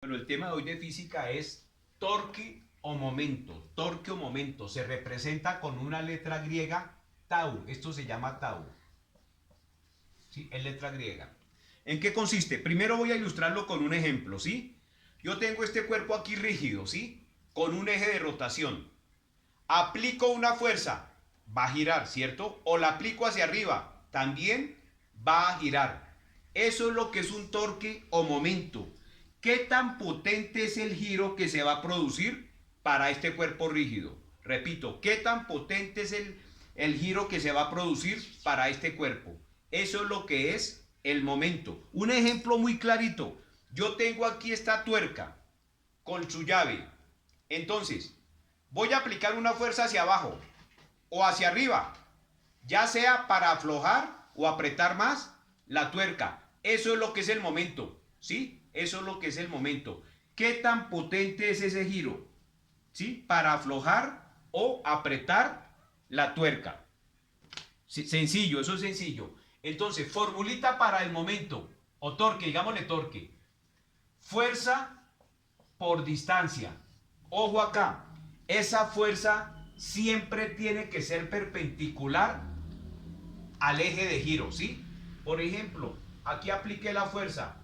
Bueno, el tema de hoy de física es torque o momento. Torque o momento se representa con una letra griega tau. Esto se llama tau. ¿Sí? Es letra griega. ¿En qué consiste? Primero voy a ilustrarlo con un ejemplo, ¿sí? Yo tengo este cuerpo aquí rígido, ¿sí? Con un eje de rotación. Aplico una fuerza, va a girar, ¿cierto? O la aplico hacia arriba, también va a girar. Eso es lo que es un torque o momento. ¿Qué tan potente es el giro que se va a producir para este cuerpo rígido? Repito, ¿qué tan potente es el giro que se va a producir para este cuerpo? Eso es lo que es el momento. Un ejemplo muy clarito. Yo tengo aquí esta tuerca con su llave. Entonces, voy a aplicar una fuerza hacia abajo o hacia arriba, ya sea para aflojar o apretar más la tuerca. Eso es lo que es el momento, ¿sí? Eso es lo que es el momento. ¿Qué tan potente es ese giro? ¿Sí? Para aflojar o apretar la tuerca. Sí, sencillo, eso es sencillo. Entonces, formulita para el momento, o torque, digámosle torque. Fuerza por distancia. Ojo acá, esa fuerza siempre tiene que ser perpendicular al eje de giro, ¿sí? Por ejemplo, aquí apliqué la fuerza,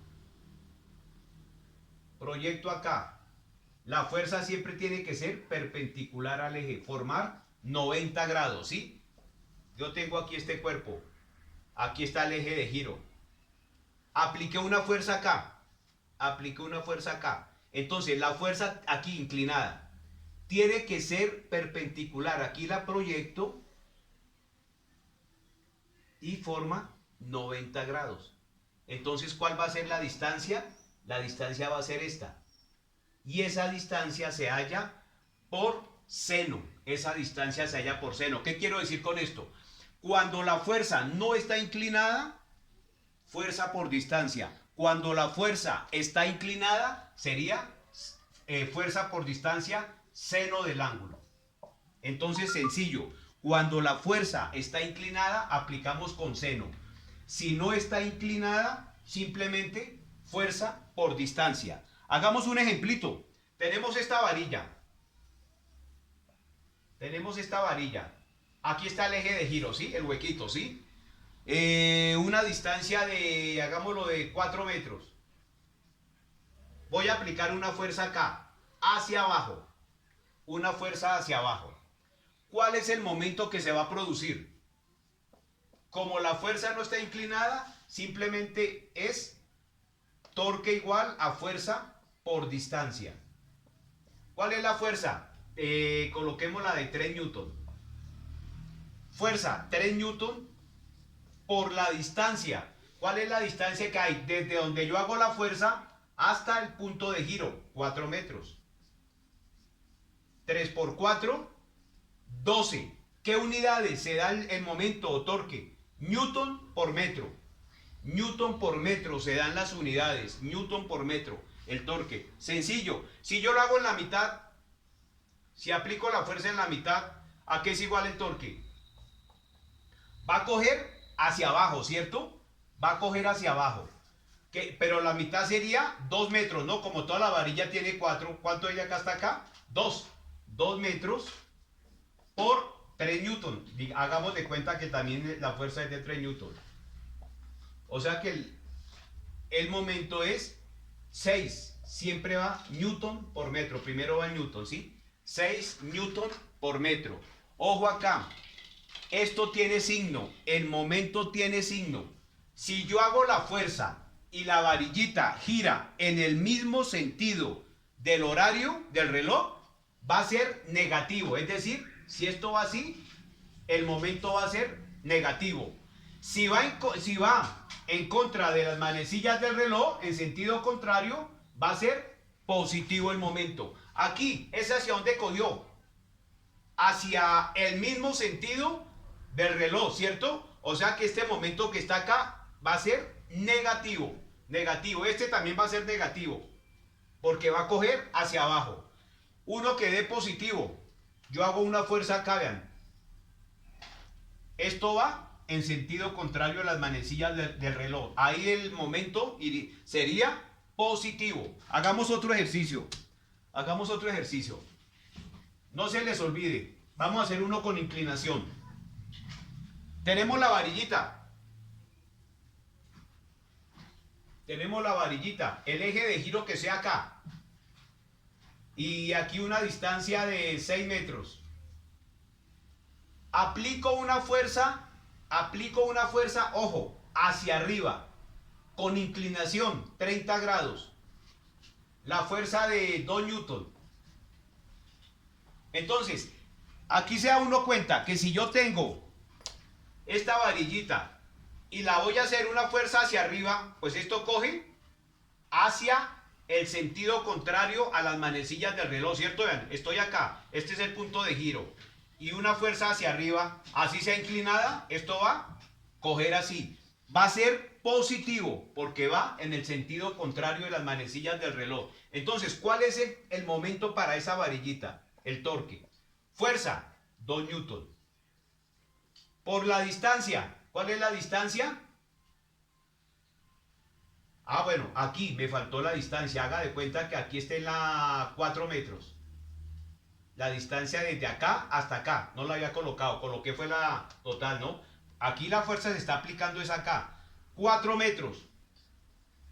proyecto acá. La fuerza siempre tiene que ser perpendicular al eje, formar 90 grados, ¿sí? Yo tengo aquí este cuerpo, aquí está el eje de giro. Apliqué una fuerza acá, apliqué una fuerza acá. Entonces la fuerza aquí inclinada tiene que ser perpendicular. Aquí la proyecto y forma 90 grados. Entonces, ¿cuál va a ser la distancia? La distancia va a ser esta. Y esa distancia se halla por seno. Esa distancia se halla por seno. ¿Qué quiero decir con esto? Cuando la fuerza no está inclinada, fuerza por distancia. Cuando la fuerza está inclinada, sería fuerza por distancia, seno del ángulo. Entonces, sencillo. Cuando la fuerza está inclinada, aplicamos con seno. Si no está inclinada, simplemente fuerza por distancia. Hagamos un ejemplito. Tenemos esta varilla. Tenemos esta varilla. Aquí está el eje de giro, ¿sí? El huequito, ¿sí? Una distancia de, hagámoslo de 4 metros. Voy a aplicar una fuerza acá, hacia abajo. Una fuerza hacia abajo. ¿Cuál es el momento que se va a producir? Como la fuerza no está inclinada, simplemente es torque igual a fuerza por distancia. ¿Cuál es la fuerza? Coloquemos la de 3 newton. Fuerza 3 newton por la distancia. ¿Cuál es la distancia que hay desde donde yo hago la fuerza hasta el punto de giro? 4 metros. 3 por 4, 12. ¿Qué unidades se da el momento o torque? Newton por metro. Newton por metro se dan las unidades. Newton por metro. El torque. Sencillo. Si yo lo hago en la mitad, si aplico la fuerza en la mitad, ¿a qué es igual el torque? Va a coger hacia abajo, ¿cierto? Va a coger hacia abajo. Pero la mitad sería 2 metros, ¿no? Como toda la varilla tiene 4. ¿Cuánto hay de acá hasta acá? 2. 2 metros por 3 newton. Hagamos de cuenta que también la fuerza es de 3 newton. O sea que el momento es 6. Siempre va newton por metro. Primero va newton, ¿sí? 6 newton por metro. Ojo acá. Esto tiene signo. El momento tiene signo. Si yo hago la fuerza y la varillita gira en el mismo sentido del horario del reloj, va a ser negativo. Es decir, si esto va así, el momento va a ser negativo. Si va en contra de las manecillas del reloj, en sentido contrario, va a ser positivo el momento. Aquí, ¿es hacia dónde cogió? Hacia el mismo sentido del reloj, ¿cierto? O sea que este momento que está acá va a ser negativo. Negativo. Este también va a ser negativo, porque va a coger hacia abajo. Uno que dé positivo. Yo hago una fuerza acá, vean. Esto va en sentido contrario a las manecillas del reloj. Ahí el momento sería positivo. Hagamos otro ejercicio. Hagamos otro ejercicio. No se les olvide. Vamos a hacer uno con inclinación. Tenemos la varillita. Tenemos la varillita. El eje de giro que sea acá. Y aquí una distancia de 6 metros. Aplico una fuerza, ojo, hacia arriba. Con inclinación, 30 grados. La fuerza de 2 newton. Entonces, aquí se da uno cuenta que si yo tengo esta varillita y la voy a hacer una fuerza hacia arriba, pues esto coge hacia el sentido contrario a las manecillas del reloj, ¿cierto? Vean, estoy acá, este es el punto de giro. Y una fuerza hacia arriba, así sea inclinada, esto va a coger así. Va a ser positivo porque va en el sentido contrario de las manecillas del reloj. Entonces, ¿cuál es el momento para esa varillita? El torque. Fuerza, 2 newton. Por la distancia, ¿cuál es la distancia? Ah, bueno, aquí me faltó la distancia. Haga de cuenta que aquí está en la 4 metros. La distancia desde acá hasta acá. No la había colocado. Coloqué fue la total, ¿no? Aquí la fuerza se está aplicando es acá. 4 metros.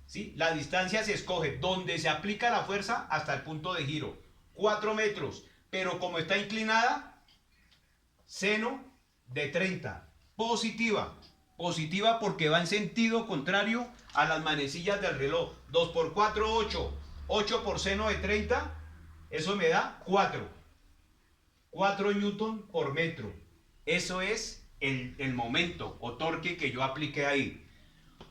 ¿Sí? La distancia se escoge donde se aplica la fuerza hasta el punto de giro. 4 metros. Pero como está inclinada, seno de 30. Positiva. Positiva porque va en sentido contrario a las manecillas del reloj. 2 por 4, 8. 8 por seno de 30. Eso me da 4. 4 newton por metro. Eso es el momento o torque que yo apliqué ahí.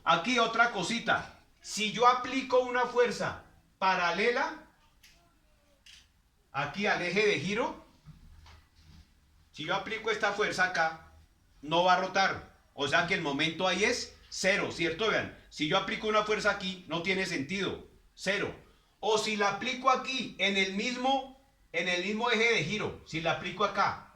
Aquí otra cosita. Si yo aplico una fuerza paralela aquí al eje de giro, si yo aplico esta fuerza acá, no va a rotar. O sea que el momento ahí es 0, ¿cierto? Vean, si yo aplico una fuerza aquí, no tiene sentido. 0. O si la aplico aquí en el mismo eje de giro, si la aplico acá,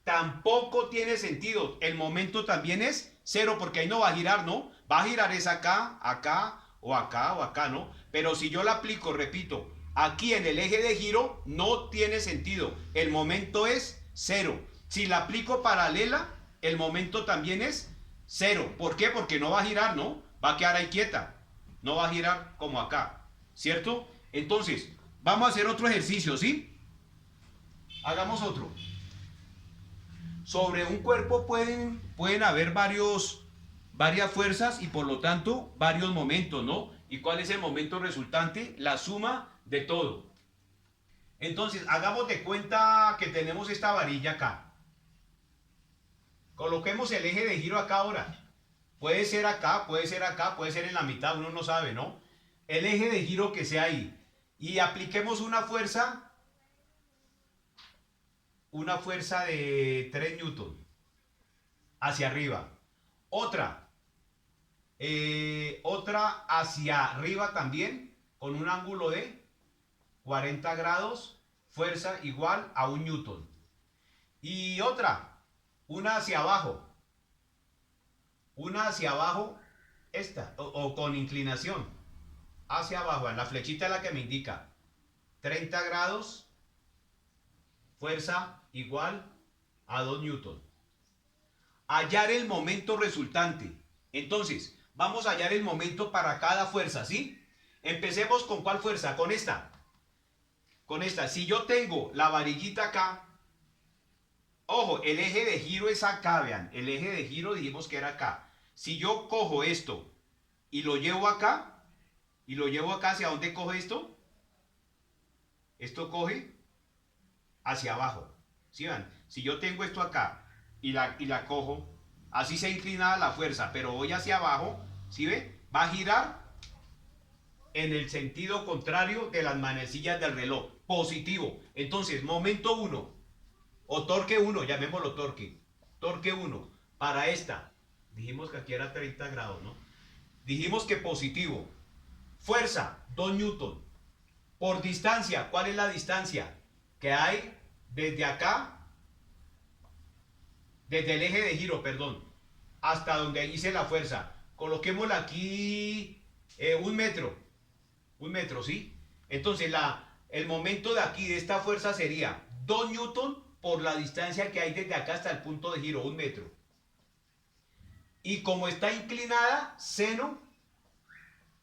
tampoco tiene sentido. El momento también es 0 porque ahí no va a girar, ¿no? Va a girar es acá, acá o acá o acá, ¿no? Pero si yo la aplico, repito, aquí en el eje de giro, no tiene sentido. El momento es 0. Si la aplico paralela, el momento también es 0. ¿Por qué? Porque no va a girar, ¿no? Va a quedar ahí quieta. No va a girar como acá, ¿cierto? Entonces, vamos a hacer otro ejercicio, ¿sí? Hagamos otro. Sobre un cuerpo pueden haber varias fuerzas y por lo tanto varios momentos, ¿no? ¿Y cuál es el momento resultante? La suma de todo. Entonces, hagamos de cuenta que tenemos esta varilla acá. Coloquemos el eje de giro acá ahora. Puede ser acá, puede ser acá, puede ser en la mitad, uno no sabe, ¿no? El eje de giro que sea ahí. Y apliquemos una fuerza de 3 newton hacia arriba. Otra hacia arriba también con un ángulo de 40 grados, fuerza igual a 1 newton. Y una hacia abajo, esta, o con inclinación, hacia abajo, la flechita es la que me indica, 30 grados, fuerza igual a 2 newton. Hallar el momento resultante. Entonces, vamos a hallar el momento para cada fuerza, ¿sí? Empecemos con ¿cuál fuerza? Con esta. Con esta. Si yo tengo la varillita acá, ojo, el eje de giro es acá, vean. El eje de giro dijimos que era acá. Si yo cojo esto y lo llevo acá, ¿hacia dónde coge esto? Esto coge hacia abajo. ¿Sí ven? Si yo tengo esto acá y la cojo, así se inclina la fuerza, pero voy hacia abajo, ¿sí ve? Va a girar en el sentido contrario de las manecillas del reloj, positivo. Entonces, momento 1, o torque 1, llamémoslo torque. Torque 1, para esta, dijimos que aquí era 30 grados, ¿no? Dijimos que positivo. Fuerza, 2 newton. Por distancia, ¿cuál es la distancia que hay desde acá? Desde el eje de giro, perdón, hasta donde hice la fuerza. Coloquémosla aquí 1 metro. 1 metro, ¿sí? Entonces el momento de aquí, de esta fuerza, sería 2 newton por la distancia que hay desde acá hasta el punto de giro, 1 metro. Y como está inclinada, seno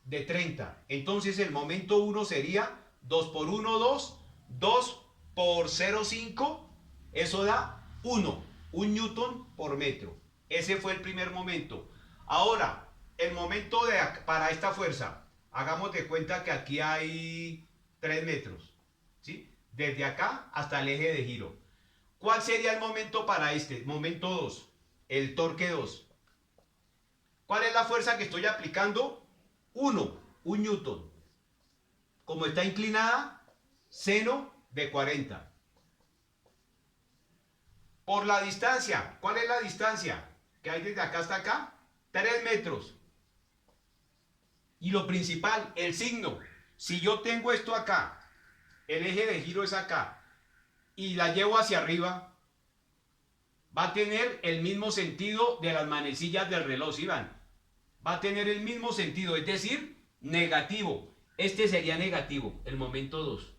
de 30. Entonces el momento 1 sería 2 por 1, 2. 2 por 0,5. Eso da 1 newton por metro. Ese fue el primer momento. Ahora, el momento para esta fuerza. Hagamos de cuenta que aquí hay 3 metros. ¿Sí? Desde acá hasta el eje de giro. ¿Cuál sería el momento para este? Momento 2. El torque 2. ¿Cuál es la fuerza que estoy aplicando? 1 newton. Como está inclinada, seno de 40. Por la distancia. ¿Cuál es la distancia que hay desde acá hasta acá? 3 metros. Y lo principal, el signo. Si yo tengo esto acá, el eje de giro es acá, y la llevo hacia arriba, va a tener el mismo sentido de las manecillas del reloj, ¿sí van? Va a tener el mismo sentido, es decir, negativo. Este sería negativo, el momento 2.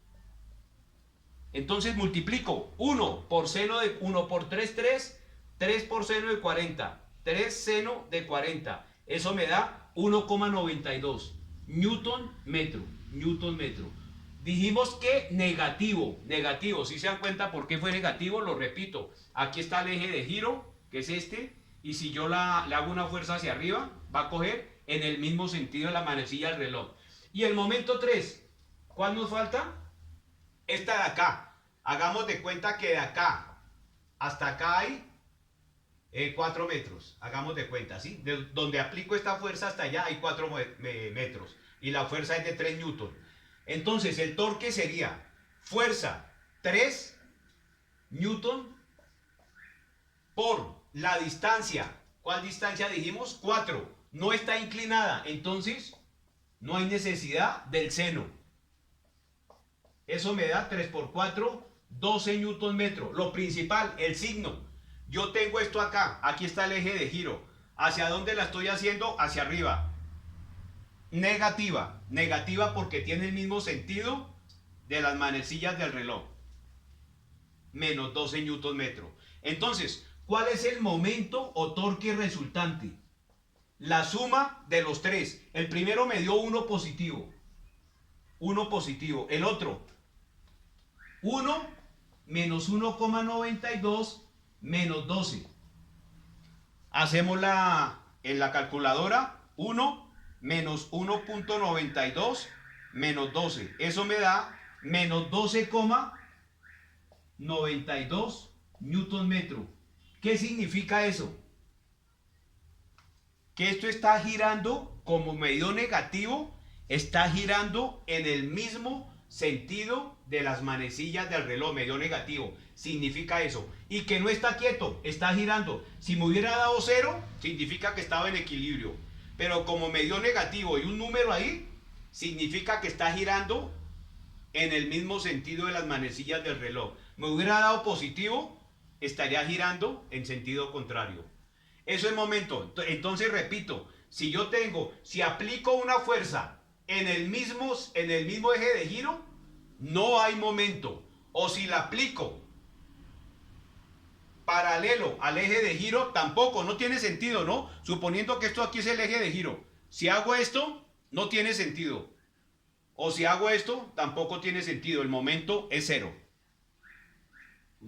Entonces multiplico 1 por seno de 1 por 3, 3. 3 por seno de 40. 3 seno de 40. Eso me da 1,92 newton metro. Newton metro. Dijimos que negativo. Negativo. Si se dan cuenta por qué fue negativo, lo repito. Aquí está el eje de giro, que es este. Y si yo le hago una fuerza hacia arriba, va a coger en el mismo sentido de la manecilla del reloj. Y el momento 3, ¿cuál nos falta? Esta de acá. Hagamos de cuenta que de acá hasta acá hay 4 metros. Hagamos de cuenta, ¿sí? De donde aplico esta fuerza hasta allá hay 4 metros. Y la fuerza es de 3 newton. Entonces el torque sería fuerza 3 newton por la distancia. ¿Cuál distancia dijimos? 4. No está inclinada. Entonces no hay necesidad del seno. Eso me da 3 por 4, 12 newton metro. Lo principal, el signo. Yo tengo esto acá. Aquí está el eje de giro. ¿Hacia dónde la estoy haciendo? Hacia arriba. Negativa. Negativa porque tiene el mismo sentido de las manecillas del reloj. Menos 12 newton metro. Entonces, ¿cuál es el momento o torque resultante? La suma de los tres. El primero me dio 1 positivo. 1 positivo. El otro, 1 menos 1,92 menos 12. Hacemos en la calculadora. 1 menos 1,92 menos 12. Eso me da menos 12,92 newton metro. ¿Qué significa eso? Que esto está girando, como me dio negativo, está girando en el mismo sentido de las manecillas del reloj. Me dio negativo. Significa eso. Y que no está quieto, está girando. Si me hubiera dado 0, significa que estaba en equilibrio. Pero como me dio negativo y un número ahí, significa que está girando en el mismo sentido de las manecillas del reloj. Me hubiera dado positivo, estaría girando en sentido contrario. Eso es momento. Entonces repito, si aplico una fuerza en el mismo eje de giro, no hay momento. O si la aplico paralelo al eje de giro, tampoco, no tiene sentido, ¿no? Suponiendo que esto aquí es el eje de giro. Si hago esto, no tiene sentido. O si hago esto, tampoco tiene sentido. El momento es 0.